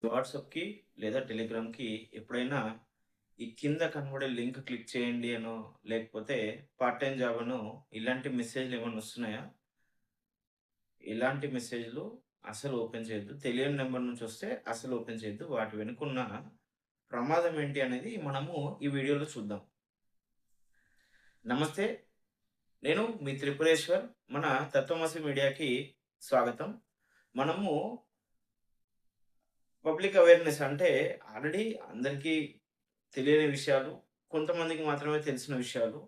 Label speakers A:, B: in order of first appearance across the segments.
A: వాట్సాప్‌కి లేదా టెలిగ్రామ్‌కి ఎప్పుడైనా ఈ కింద కనబడే లింక్ క్లిక్ చేయండి అనో, లేకపోతే పార్ట్ టైమ్ జాబ్ అనో ఇలాంటి మెసేజ్‌లు ఏమన్నా వస్తున్నాయా? ఇలాంటి మెసేజ్‌లు అస్సలు ఓపెన్ చేయొద్దు. తెలియని నంబర్ నుంచి వస్తే అస్సలు ఓపెన్ చేయొద్దు. వాటి వెనుకున్న ప్రమాదం ఏంటి అనేది మనము ఈ వీడియోలో చూద్దాం. నమస్తే. నేను మీ త్రిపురేశ్వర్. మన తత్వమసి మీడియాకి స్వాగతం. మనము పబ్లిక్ అవేర్‌నెస్ అంటే ఆల్రెడీ అందరికీ తెలియని విషయాలు, కొంతమందికి మాత్రమే తెలిసిన విషయాలు,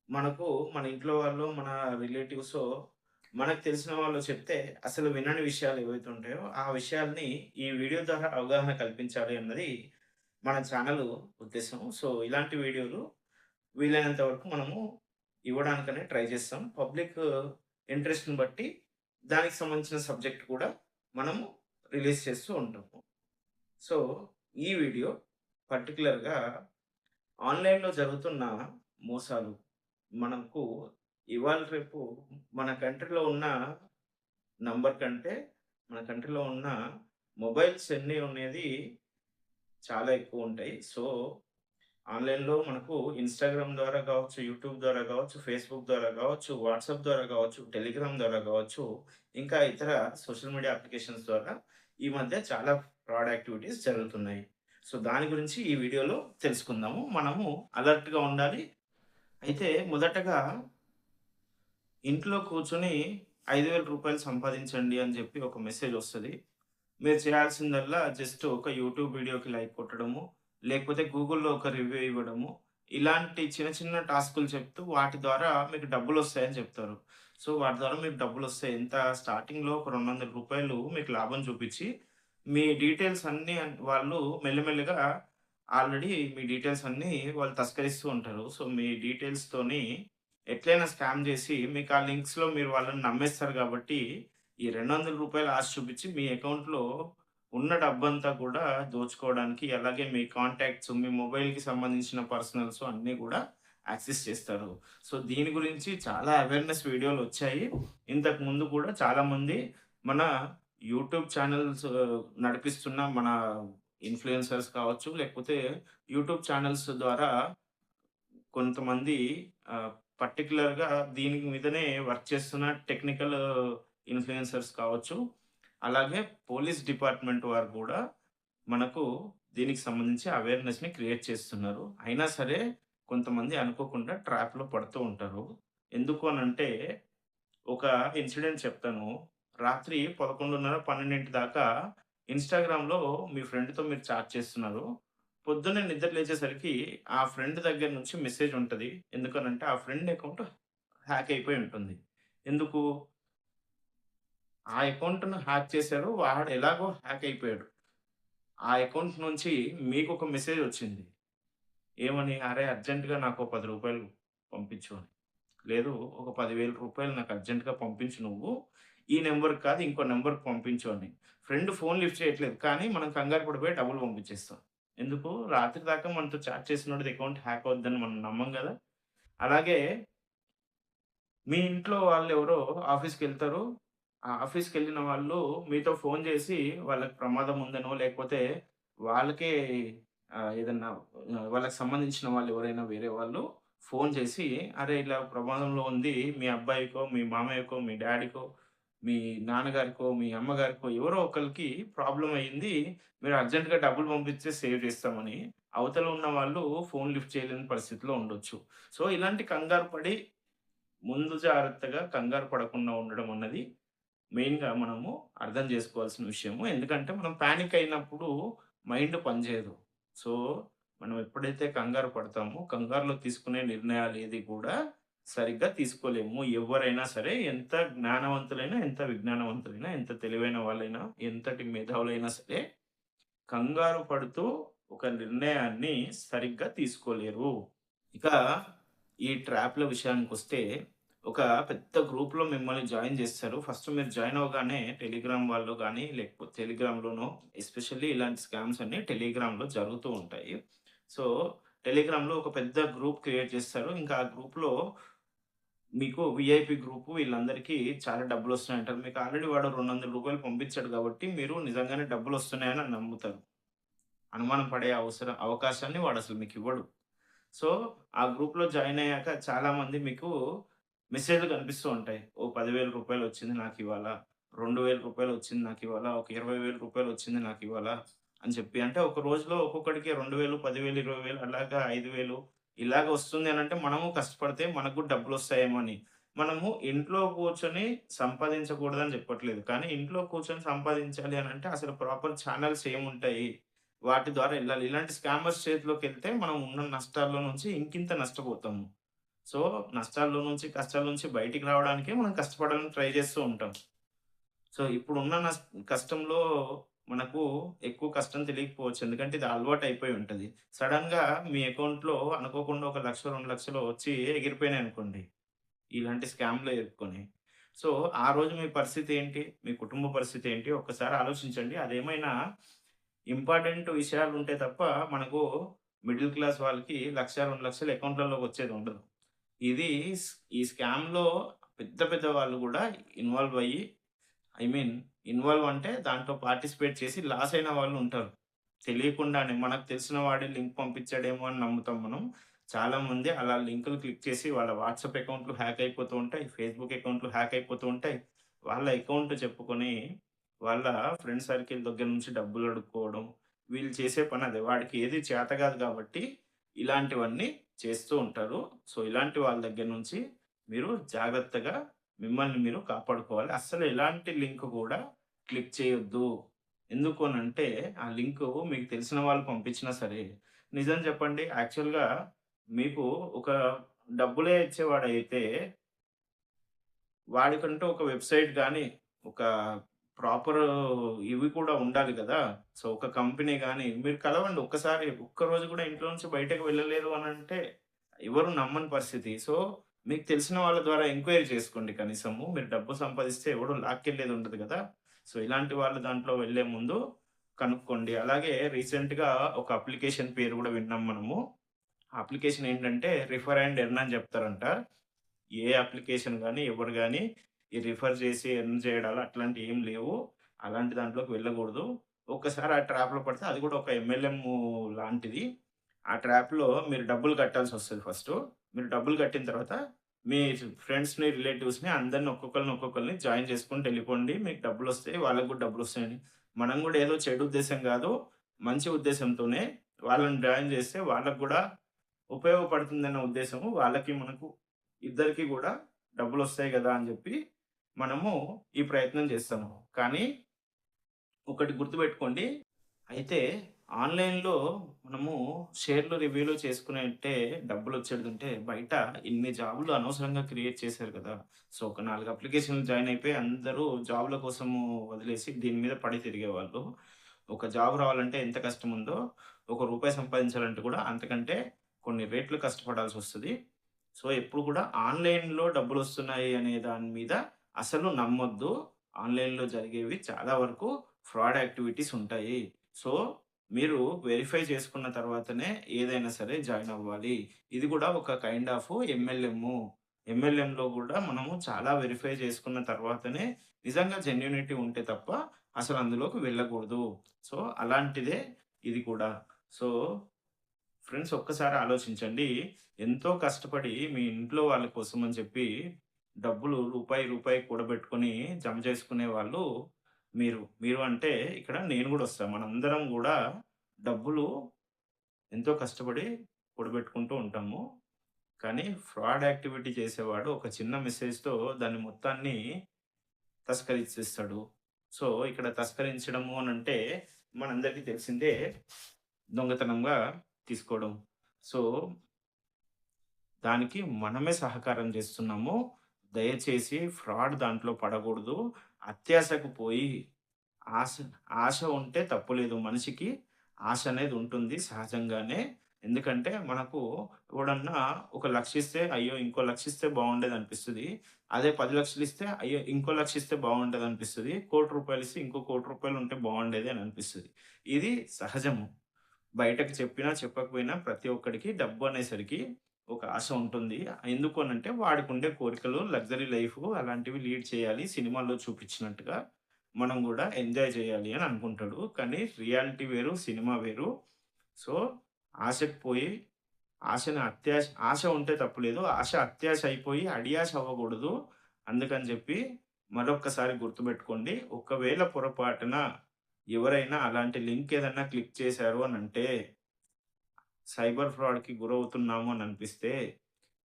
A: మనకు మన ఇంట్లో వాళ్ళు, మన రిలేటివ్సో, మనకు తెలిసిన వాళ్ళు చెప్తే అసలు వినని విషయాలు ఏవైతే ఉంటాయో, ఆ విషయాల్ని ఈ వీడియో ద్వారా అవగాహన కల్పించాలి అన్నది మన ఛానల్ ఉద్దేశ్యం. సో, ఇలాంటి వీడియోలు వీలైనంత వరకు మనము ఇవ్వడానికనే ట్రై చేస్తాం. పబ్లిక్ ఇంట్రెస్ట్‌ని బట్టి దానికి సంబంధించిన సబ్జెక్ట్ కూడా మనము రిలీజ్ చేస్తూ ఉంటాము. సో, ఈ వీడియో పర్టిక్యులర్‌గా ఆన్‌లైన్‌లో జరుగుతున్న మోసాలు, మనకు ఇవాళ రేపు మన కంట్రీలో ఉన్న నంబర్ కంటే, మన కంట్రీలో ఉన్న మొబైల్స్ ఎన్ని అనేది చాలా ఎక్కువుంటాయి. సో, ఆన్‌లైన్‌లో మనకు ఇన్‌స్టాగ్రామ్ ద్వారా కావచ్చు, యూట్యూబ్ ద్వారా కావచ్చు, ఫేస్‌బుక్ ద్వారా కావచ్చు, వాట్సాప్ ద్వారా కావచ్చు, టెలిగ్రామ్ ద్వారా కావచ్చు, ఇంకా ఇతర సోషల్ మీడియా అప్లికేషన్స్ ద్వారా ఈ మధ్య చాలా ఫ్రాడ్ యాక్టివిటీస్ జరుగుతున్నాయి. సో, దాని గురించి ఈ వీడియోలో తెలుసుకుందాము. మనము అలర్ట్‌గా ఉండాలి. అయితే మొదటగా ఇంట్లో కూర్చొని రూ. 5,000 సంపాదించండి అని చెప్పి ఒక మెసేజ్ వస్తది. మీరు చేయాల్సిందల్లా జస్ట్ ఒక యూట్యూబ్ వీడియోకి లైక్ కొట్టడము, లేకపోతే గూగుల్‌లో ఒక రివ్యూ ఇవ్వడము, ఇలాంటి చిన్న చిన్న టాస్కులు చెప్తూ వాటి ద్వారా మీకు డబ్బులొస్తాయని చెప్తారు. సో, వాటి ద్వారా మీకు డబ్బులొస్తాయి. ఎంత స్టార్టింగ్‌లో ఒక రూ. 200 మీకు లాభం చూపిచ్చి, మీ డీటెయిల్స్ అన్నీ వాళ్ళు మెల్లిమెల్లిగా ఆల్రెడీ మీ డీటెయిల్స్ అన్నీ వాళ్ళు తస్కరిస్తూ ఉంటారు. సో, మీ డీటెయిల్స్‌తోని ఎట్లైనా స్కామ్ జేసి మీకు ఆ లింక్స్‌లో మీరు వాళ్ళని నమ్మేస్తారు గాబట్టి, ఈ రూ. 200 ఆశ చూపిచ్చి మీ అకౌంట్‌లో ఉన్న డబ్బంతా కూడా దోచుకోవడానికి, అలాగే మీ కాంటాక్ట్స్, మీ మొబైల్‌కి సంబంధించిన పర్సనల్స్ అన్నీ గూడా యాక్సెస్ చేస్తారు. సో, దీని గురించి చాలా అవేర్‌నెస్ వీడియోలొచ్చాయి. ఇంతకు ముందు కూడా చాలామంది మన యూట్యూబ్ ఛానెల్స్ నడిపిస్తున్న మన ఇన్‌ఫ్లుయెన్సర్స్ కావచ్చు, లేకపోతే యూట్యూబ్ ఛానెల్స్ ద్వారా కొంతమంది ఆహ్, పర్టిక్యులర్‌గా దీని మీదనే వర్క్ చేస్తున్న టెక్నికల్ ఇన్‌ఫ్లుయెన్సర్స్ కావచ్చు. అలాగే పోలీస్ డిపార్ట్‌మెంట్ వారు కూడా మనకు దీనికి సంబంధించి అవేర్‌నెస్‌ని క్రియేట్ చేస్తున్నారు. అయినా సరే కొంతమంది అనుకోకుండా ట్రాప్‌లో పడుతూ ఉంటారు. ఎందుకు అనంటే ఒక ఇన్సిడెంట్ చెప్తాను. రాత్రి 11:30, 12 దాకా ఇన్‌స్టాగ్రామ్‌లో మీ ఫ్రెండ్‌తో మీరు చాట్ చేస్తున్నారు. పొద్దున్నే నిద్ర లేచేసరికి ఆ ఫ్రెండ్ దగ్గర నుంచి మెసేజ్ ఉంటది. ఎందుకనంటే ఆ ఫ్రెండ్ అకౌంట్ హ్యాక్ అయిపోయి ఉంటుంది. ఎందుకు? ఆ అకౌంట్‌ను హ్యాక్ చేశారు. వాడు ఎలాగో హ్యాక్ అయిపోయాడు. ఆ అకౌంట్ నుంచి మీకొక మెసేజ్ వచ్చింది. ఏమని? "అరే! అర్జెంట్‌గా నాకు రూ. 10 పంపించు" అని. లేదు ఒక రూ. 10,000 నాకు అర్జెంట్‌గా పంపించు నువ్వు. ఈ నంబర్‌కి కాదు ఇంకో నంబర్‌కి పంపించు అని. ఫ్రెండ్ ఫోన్ లిఫ్ట్ చేయట్లేదు. కానీ మనం కంగారు పడిపోయి డబ్బులు పంపించేస్తాం. ఎందుకు? రాత్రి దాకా మనతో చాట్ చేసినోడిది అకౌంట్ హ్యాక్ అవుద్దని మనం నమ్మం గదా! అలాగే మీ ఇంట్లో వాళ్ళెవరో ఆఫీస్‌కెళ్తారు. ఆ ఆఫీస్‌కెళ్ళిన వాళ్ళు మీతో ఫోన్ జేసి వాళ్ళకి ప్రమాదం ఉందనో, లేకపోతే వాళ్ళకే ఏదన్నా వాళ్ళకి సంబంధించిన వాళ్ళెవరైనా వేరే వాళ్ళు ఫోన్ చేసి, "అరే! ఇలా ప్రమాదంలో ఉంది. మీ అబ్బాయికో, మీ మామయ్యకో, మీ డ్యాడీకో, మీ నాన్నగారికో, మీ అమ్మగారికో ఎవరో ఒకళ్ళకి ప్రాబ్లమ్ అయింది. మీరు అర్జెంట్‌గా డబ్బులు పంపిస్తే సేవ్ చేస్తామని." అవతల ఉన్న వాళ్ళు ఫోన్ లిఫ్ట్ చేయలేని పరిస్థితిలో ఉండొచ్చు. సో, ఇలాంటి కంగారు పడి ముందు జాగ్రత్తగా కంగారు పడకుండా ఉండడం అన్నది మెయిన్‌గా మనము అర్థం చేసుకోవాల్సిన విషయము. ఎందుకంటే మనం పానిక్ అయినప్పుడు మైండ్ పనిచేయదు. సో, మనం ఎప్పుడైతే కంగారు పడతామో, కంగారులో తీసుకునే నిర్ణయాలు ఏది కూడా సరిగ్గా తీసుకోలేము. ఎవ్వరైనా సరే ఎంత జ్ఞానవంతులైనా, ఎంత విజ్ఞానవంతులైనా, ఎంత తెలివైన వాళ్ళైనా, ఎంతటి మేధావులైనా సరే కంగారు పడుతూ ఒక నిర్ణయాన్ని సరిగ్గా తీసుకోలేరు. ఇక ఈ ట్రాప్‌ల విషయానికొస్తే, ఒక పెద్ద గ్రూప్‌లో మిమ్మల్ని జాయిన్ జేస్తారు. ఫస్ట్ మీరు జాయిన్ అవ్వగానే టెలిగ్రామ్ వాళ్ళు గానీ, లేకపోతే టెలిగ్రామ్‌లోనో ఎస్పెషల్లీ ఇలాంటి స్కామ్స్ అన్నీ టెలిగ్రామ్‌లో జరుగుతూ ఉంటాయి. సో, టెలిగ్రామ్‌లో ఒక పెద్ద గ్రూప్ క్రియేట్ చేస్తారు. ఇంకా ఆ గ్రూప్‌లో మీకు వీఐపీ గ్రూపు వీళ్ళందరికీ చాలా డబ్బులొస్తున్నాయంటారు. మీకు ఆల్రెడీ వాడు రూ. 200 పంపించాడు కాబట్టి మీరు నిజంగానే డబ్బులొస్తున్నాయని నమ్ముతారు. అనుమానం పడే అవకాశాన్ని వాడసలు మీకివ్వడు. సో, ఆ గ్రూప్‌లో జాయిన్ అయ్యాక చాలామంది మీకు మెసేజ్‌లు కనిపిస్తూ ఉంటాయి. ఓ రూ. 10,000 వచ్చింది నాకివాళ, రూ. 2,000 వచ్చింది నాకివాళ, ఒక రూ. 20,000 వచ్చింది నాకివాళ అని చెప్పి. అంటే ఒక రోజులో ఒక్కొక్కడికి 2,000, 10,000, 20,000 అలాగా 5,000 ఇలాగ వస్తుంది అనంటే మనము కష్టపడితే మనకు కూడా డబ్బులొస్తాయేమో అని. మనము ఇంట్లో కూర్చొని సంపాదించకూడదని చెప్పట్లేదు. కానీ ఇంట్లో కూర్చొని సంపాదించాలి అనంటే అసలు ప్రాపర్ ఛానెల్స్ ఏముంటాయి? వాటి ద్వారా ఎళ్ళాలి. ఇలాంటి స్కామర్స్ చేతిలోకెళ్తే మనం ఉన్న నష్టాల్లో నుంచి ఇంకింత నష్టపోతాము. సో, నష్టాల్లో నుంచి, కష్టాల నుంచి బయటికి రావడానికే మనం కష్టపడాలని ట్రై చేస్తూ ఉంటాం. సో, ఇప్పుడున్న కష్టంలో మనకు ఎక్కువ కష్టం తెలియకపోవచ్చు. ఎందుకంటే ఇది అలవాటయిపోయి ఉంటది. సడెన్‌గా మీ అకౌంట్‌లో అనుకోకుండా ఒక 1,00,000, 2,00,000 వచ్చి ఎగిరిపోయినాయనుకోండి. ఇలాంటి స్కామ్‌లో ఇరుక్కొని. సో, ఆ రోజు మీ పరిస్థితి ఏంటి? మీ కుటుంబ పరిస్థితి ఏంటి? ఒక్కసారి ఆలోచించండి. అదేమైనా ఇంపార్టెంట్ విషయాలుంటే తప్ప మనకు మిడిల్ క్లాస్ వాళ్ళకి 1,00,000, 2,00,000 అకౌంట్‌లలోకి వచ్చేదుండదు. ఇది ఈ స్కామ్‌లో పెద్ద పెద్ద వాళ్ళు గూడా ఇన్వాల్వ్ అయ్యి ఐ మీన్ ఇన్వాల్వ్ అంటే దాంట్లో పార్టిసిపేట్ చేసి లాస్ అయిన వాళ్ళుంటారు. తెలియకుండానే మనకు తెలిసిన వాడే లింక్ పంపించాడేమో అని నమ్ముతాం మనం. చాలామంది అలా లింకులు క్లిక్ చేసి వాళ్ళ వాట్సాప్ అకౌంట్‌లు హ్యాక్ అయిపోతూ ఉంటాయి. ఫేస్‌బుక్ అకౌంట్‌లు హ్యాక్ అయిపోతూ ఉంటాయి. వాళ్ళ అకౌంట్ చెప్పుకొని వాళ్ళ ఫ్రెండ్ సర్కిల్ దగ్గర నుంచి డబ్బులు అడుక్కోవడం. వీళ్ళు చేసే పని అదే. వాడికి ఏది చేత కాదు కాబట్టి ఇలాంటివన్నీ చేస్తూ ఉంటారు. సో, ఇలాంటి వాళ్ళ దగ్గర నుంచి మీరు జాగ్రత్తగా మిమ్మల్ని మీరు కాపాడుకోవాలి. అస్సలు ఎలాంటి లింక్ కూడా క్లిక్ చేయొద్దు. ఎందుకు అనంటే, ఆ లింకు మీకు తెలిసిన వాళ్ళు పంపించినా సరే, నిజం చెప్పండి యాక్చువల్‌గా మీకు ఒక డబ్బులే ఇచ్చేవాడైతే, వాడికంటూ ఒక వెబ్‌సైట్ గాని, ఒక ప్రాపర్ ఇవి కూడా ఉండాలి గదా! సో, ఒక కంపెనీ గాని మీరు కలవండి ఒక్కసారి. ఒక్కరోజు గూడా ఇంట్లో నుంచి బయటకి వెళ్ళలేదు అనంటే, ఎవరు నమ్మని పరిస్థితి. సో, మీకు తెలిసిన వాళ్ళ ద్వారా ఎంక్వైరీ చేసుకోండి కనీసము. మీరు డబ్బు సంపాదిస్తే ఎవడు లాక్కెళ్ళేది ఉండదు గదా! సో, ఇలాంటి వాళ్ళ దాంట్లో వెళ్ళే ముందు కనుక్కోండి. అలాగే రీసెంట్‌గా ఒక అప్లికేషన్ పేరు గూడా విన్నాం మనము. ఆ అప్లికేషన్ ఏంటంటే, రిఫర్ అండ్ ఎర్న్ అని జెప్తారంట. ఏ అప్లికేషన్ గాని, ఎవరు గాని ఈ రిఫర్ చేసి ఎర్న్ చేయడాలు అట్లాంటియి ఏం లేవు. అలాంటి దాంట్లోకి వెళ్ళకూడదు. ఒక్కసారి ఆ ట్రాప్‌లో పడితే అది కూడా ఒక ఎంఎల్ఎం లాంటిది. ఆ ట్రాప్‌లో మీరు డబ్బులు కట్టాల్సొస్తది ఫస్టు. మీరు డబ్బులు కట్టిన తర్వాత మీ ఫ్రెండ్స్‌ని, రిలేటివ్స్‌ని అందరిని ఒక్కొక్కళ్ళని జాయిన్ చేసుకుంటూ ఎళ్ళిపోండి. మీకు డబ్బులొస్తాయి. వాళ్ళకి కూడా డబ్బులొస్తాయని. మనం కూడా ఏదో చెడు ఉద్దేశ్యం గాదు, మంచి ఉద్దేశ్యంతోనే వాళ్ళని జాయిన్ చేస్తే వాళ్ళకి గూడా ఉపయోగపడుతుందన్న ఉద్దేశము వాళ్ళకి, మనకు ఇద్దరికీ గూడా డబ్బులొస్తాయి గదా! అని జెప్పి మనము ఈ ప్రయత్నం జేస్తాము. కానీ ఒకటి గుర్తుపెట్టుకోండి. అయితే ఆన్‌లైన్‌లో మనము షేర్లు, రివ్యూలు చేసుకునేంటే డబ్బులొచ్చేదుంటే బయట ఇన్ని జాబ్‌లు అనవసరంగా క్రియేట్ చేశారు కదా! సో, ఒక 4 అప్లికేషన్‌లు జాయిన్ అయిపోయి అందరూ జాబ్‌ల కోసము వదిలేసి దీని మీద పడి తిరిగేవాళ్ళు. ఒక జాబ్ రావాలంటే ఎంత కష్టముందో, ఒక రూపాయి సంపాదించాలంటే కూడా అంతకంటే కొన్ని రెట్లు కష్టపడాల్సొస్తది. సో, ఎప్పుడు కూడా ఆన్‌లైన్‌లో డబ్బులొస్తున్నాయి అనే దాని మీద అసలు నమ్మొద్దు. ఆన్‌లైన్‌లో జరిగేవి చాలా వరకు ఫ్రాడ్ యాక్టివిటీస్ ఉంటాయి. సో, మీరు వెరిఫై చేసుకున్న తర్వాతనే ఏదైనా సరే జాయిన్ అవ్వాలి. ఇది కూడా ఒక కైండ్ ఆఫ్ ఎంఎల్ఎమ్ము. ఎంఎల్ఎంలో గూడా మనము చాలా వెరిఫై చేసుకున్న తర్వాతనే నిజంగా జెన్యూనిటీ ఉంటే తప్ప అసలు అందులోకి వెళ్ళకూడదు. సో, అలాంటిదే ఇది కూడా. సో, ఫ్రెండ్స్ ఒక్కసారి ఆలోచించండి. ఎంతో కష్టపడి మీ ఇంట్లో వాళ్ళ కోసం అని చెప్పి డబ్బులు రూపాయి కూడబెట్టుకొని జమ చేసుకునే వాళ్ళు మీరు. మీరు అంటే ఇక్కడ నేను గూడా వస్తా. మనందరం గూడా డబ్బులు ఎంతో కష్టపడి కూడబెట్టుకుంటూ ఉంటాము. కానీ ఫ్రాడ్ యాక్టివిటీ చేసేవాడు ఒక చిన్న మెసేజ్‌తో దాన్ని మొత్తాన్ని తస్కరించేస్తాడు. సో, ఇక్కడ తస్కరించడము అనంటే మనందరికీ తెలిసిందే దొంగతనంగా తీసుకోవడం. సో, దానికి మనమే సహకారం చేస్తున్నాము. దయచేసి ఫ్రాడ్ దాంట్లో పడకూడదు. అత్యాశకు పోయి ఆశ ఆశ ఉంటే తప్పులేదు. మనిషికి ఆశ అనేది ఉంటుంది సహజంగానే. ఎందుకంటే మనకు ఎవడన్నా ఒక 1,00,000 ఇస్తే, అయ్యో! ఇంకో 1,00,000 ఇస్తే బాగుండేదనిపిస్తది. అదే 10,00,000 ఇస్తే, అయ్యో! ఇంకో 1,00,000 ఇస్తే బాగుంటదనిపిస్తది. ₹1,00,00,000 ఇస్తే ఇంకో ₹1,00,00,000 ఉంటే బాగుండేది అని అనిపిస్తది. ఇది సహజము. బయటకు చెప్పినా, చెప్పకపోయినా ప్రతి ఒక్కడికి డబ్బు అనేసరికి ఒక ఆశ ఉంటుంది. ఎందుకు అనంటే వాడికుండే కోరికలు, లగ్జరీ లైఫు అలాంటివి లీడ్ చేయాలి. సినిమాల్లో చూపించినట్టుగా మనం గూడా ఎంజాయ్ చేయాలి అని అనుకుంటాడు. కానీ రియాలిటీ వేరు, సినిమా వేరు. సో, ఆశకు పోయి ఆశ ఉంటే తప్పు లేదు. ఆశ అత్యాశ అయిపోయి అడియాశ అవ్వకూడదు. అందుకని జెప్పి మరొక్కసారి గుర్తుపెట్టుకోండి. ఒకవేళ పొరపాటున ఎవరైనా అలాంటి లింక్ ఏదన్నా క్లిక్ చేశారు అనంటే, సైబర్ ఫ్రాడ్‌కి గురవుతున్నాము అని అనిపిస్తే,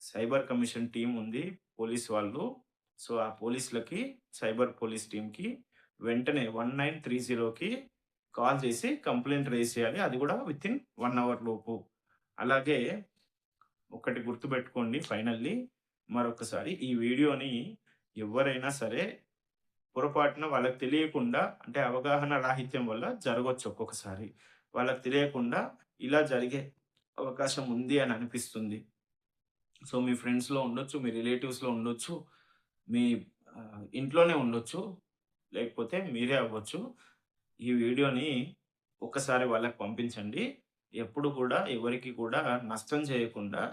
A: సైబర్ కమిషన్ టీమ్ ఉంది. పోలీస్ వాళ్ళు. సో, ఆ పోలీస్‌లకి సైబర్ పోలీస్ టీమ్‌కి వెంటనే 1930కి కాల్ చేసి కంప్లెయింట్ రైజ్ చేయాలి. అది గూడా వితిన్ 1 అవర్ లోపు. అలాగే ఒకటి గుర్తుపెట్టుకోండి ఫైనల్లీ మరొకసారి ఈ వీడియోని ఎవ్వరైనా సరే పొరపాటున వాళ్ళకి తెలియకుండా అంటే అవగాహన రాహిత్యం వల్ల జరగొచ్చు ఒక్కొక్కసారి. వాళ్ళకి తెలియకుండా ఇలా జరిగే అవకాశం ఉంది అని అనిపిస్తుంది. సో, మీ ఫ్రెండ్స్‌లో ఉండొచ్చు, మీ రిలేటివ్స్‌లో ఉండొచ్చు, మీ ఇంట్లోనే ఉండొచ్చు, లేకపోతే మీరే అవ్వచ్చు. ఈ వీడియోని ఒక్కసారి వాళ్ళకి పంపించండి. ఎప్పుడు కూడా ఎవరికీ కూడా నష్టం చేయకుండా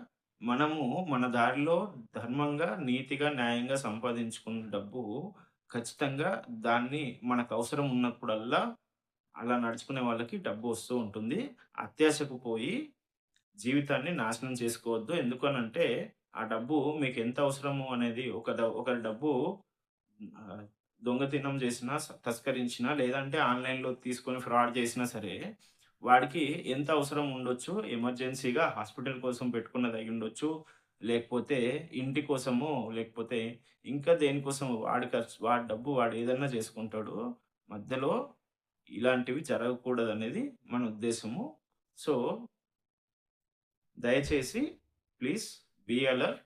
A: మనము మన దారిలో ధర్మంగా, నీతిగా, న్యాయంగా సంపాదించుకున్న డబ్బు ఖచ్చితంగా దాన్ని మనకు అవసరం ఉన్నప్పుడల్లా అలా నడుచుకునే వాళ్ళకి డబ్బు వస్తూ ఉంటుంది. అత్యాశకు పోయి జీవితాన్ని నాశనం చేసుకోవద్దు. ఎందుకనంటే ఆ డబ్బు మీకెంత అవసరము అనేది ఒకరి డబ్బు ఆహ్, దొంగతనం చేసినా, తస్కరించినా లేదంటే ఆన్‌లైన్‌లో తీసుకొని ఫ్రాడ్ చేసినా సరే, వాడికి ఎంత అవసరం ఉండొచ్చు, ఎమర్జెన్సీగా హాస్పిటల్ కోసం పెట్టుకున్నది అయ్యుండొచ్చు. లేకపోతే ఇంటి కోసమో, లేకపోతే ఇంకా దేనికోసమో వాడి డబ్బు వాడు ఏదన్నా చేసుకుంటాడు. మధ్యలో ఇలాంటివి జరగకూడదనేది మన ఉద్దేశము. సో, దయచేసి please be alert.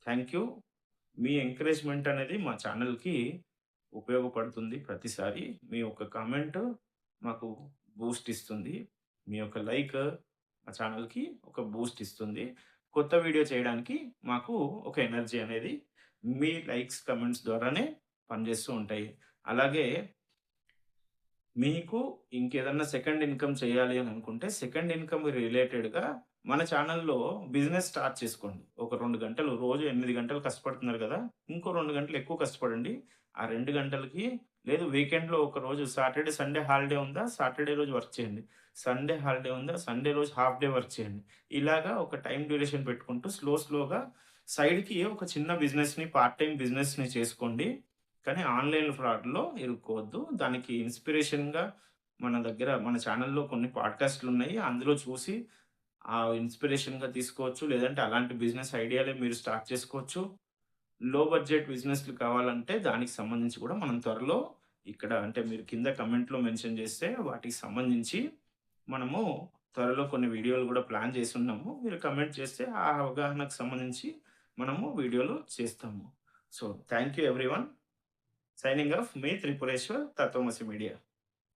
A: Thank you. మీ ఎంకరేజ్‌మెంట్ అనేది మా ఛానెల్‌కి ఉపయోగపడుతుంది ప్రతిసారి. మీ యొక్క కామెంట్ మాకు బూస్ట్ ఇస్తుంది. మీ యొక్క లైక్ మా ఛానెల్‌కి ఒక బూస్ట్ ఇస్తుంది. కొత్త వీడియో చేయడానికి మాకు ఒక ఎనర్జీ అనేది మీ లైక్స్, కామెంట్స్ ద్వారానే పనిచేస్తూ ఉంటాయి. అలాగే మీకు ఇంకేదన్నా సెకండ్ ఇన్‌కమ్ చేయాలి అని అనుకుంటే, సెకండ్ ఇన్‌కమ్ రిలేటెడ్‌గా మన ఛానెల్‌లో బిజినెస్ స్టార్ట్ చేసుకోండి. ఒక 2 గంటలు రోజు 8 గంటలు కష్టపడుతున్నారు గదా! ఇంకో 2 గంటలు ఎక్కువ కష్టపడండి. ఆ 2 గంటలకి లేదు వీకెండ్‌లో ఒక రోజు సాటర్‌డే, సండే హాలిడే ఉందా? సాటర్‌డే రోజు వర్క్ చేయండి. సండే హాలిడే ఉందా? సండే రోజు హాఫ్ డే వర్క్ చేయండి. ఇలాగా ఒక టైమ్ డ్యూరేషన్ పెట్టుకుంటూ స్లోగా సైడ్‌కి ఒక చిన్న బిజినెస్‌ని పార్ట్ టైమ్ బిజినెస్‌ని చేసుకోండి. కానీ ఆన్‌లైన్ ఫ్రాడ్‌లో ఇరుక్కోవద్దు. దానికి ఇన్‌స్పిరేషన్‌గా మన ఛానెల్‌లో కొన్ని పాడ్‌కాస్ట్‌లున్నాయి. అందులో చూసి ఇన్‌స్పిరేషన్‌గా తీసుకోవచ్చు. లేదంటే అలాంటి బిజినెస్ ఐడియాలే మీరు స్టార్ట్ చేసుకోవచ్చు. లో బడ్జెట్ బిజినెస్‌లు కావాలంటే దానికి సంబంధించి కూడా మనం త్వరలో ఇక్కడ అంటే మీరు కింద కమెంట్‌లో మెన్షన్ చేస్తే వాటికి సంబంధించి మనము త్వరలో కొన్ని వీడియోలు కూడా ప్లాన్ చేసున్నాము. మీరు కమెంట్ చేస్తే ఆ అవగాహనకు సంబంధించి మనము వీడియోలు చేస్తాము. So, thank you everyone. Signing off మీ త్రిపురేశ్వర్ తత్వమసి మీడియా.